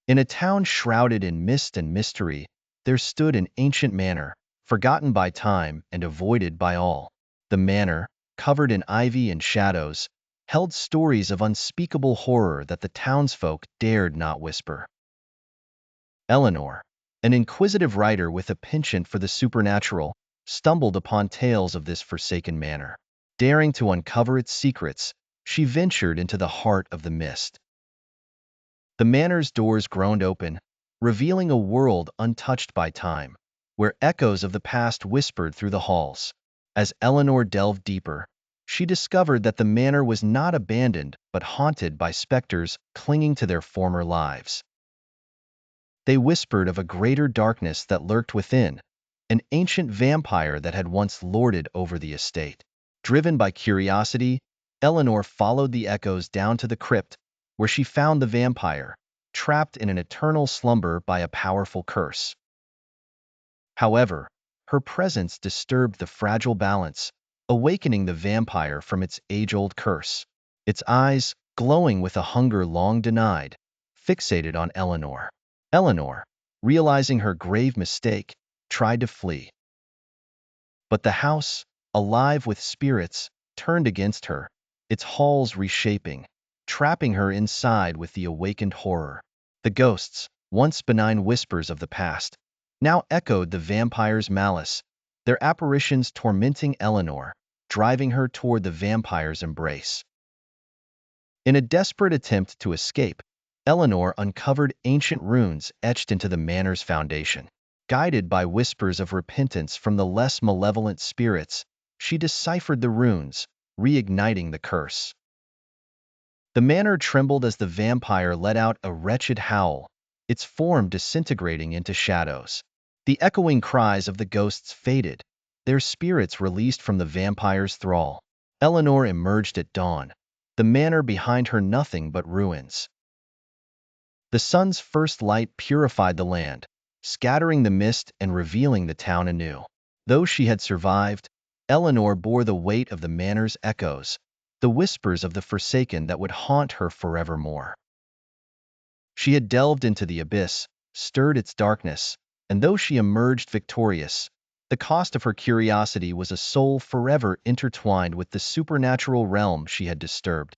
In a town shrouded in mist and mystery, there stood an ancient manor, forgotten by time and avoided by all. The manor, covered in ivy and shadows, held stories of unspeakable horror that the townsfolk dared not whisper. Eleanor, an inquisitive writer with a penchant for the supernatural, stumbled upon tales of this forsaken manor. Daring to uncover its secrets, she ventured into the heart of the mist. The manor's doors groaned open, revealing a world untouched by time, where echoes of the past whispered through the halls. As Eleanor delved deeper, she discovered that the manor was not abandoned but haunted by specters clinging to their former lives. They whispered of a greater darkness that lurked within, an ancient vampire that had once lorded over the estate. Driven by curiosity, Eleanor followed the echoes down to the crypt, where she found the vampire, trapped in an eternal slumber by a powerful curse. However, her presence disturbed the fragile balance, awakening the vampire from its age-old curse. Its eyes, glowing with a hunger long denied, fixated on Eleanor. Eleanor, realizing her grave mistake, tried to flee. But the house, alive with spirits, turned against her, its halls reshaping, trapping her inside with the awakened horror. The ghosts, once benign whispers of the past, now echoed the vampire's malice, their apparitions tormenting Eleanor, driving her toward the vampire's embrace. In a desperate attempt to escape, Eleanor uncovered ancient runes etched into the manor's foundation. Guided by whispers of repentance from the less malevolent spirits, she deciphered the runes, reigniting the curse. The manor trembled as the vampire let out a wretched howl, its form disintegrating into shadows. The echoing cries of the ghosts faded, their spirits released from the vampire's thrall. Eleanor emerged at dawn, the manor behind her nothing but ruins. The sun's first light purified the land, scattering the mist and revealing the town anew. Though she had survived, Eleanor bore the weight of the manor's echoes, the whispers of the forsaken that would haunt her forevermore. She had delved into the abyss, stirred its darkness, and though she emerged victorious, the cost of her curiosity was a soul forever intertwined with the supernatural realm she had disturbed.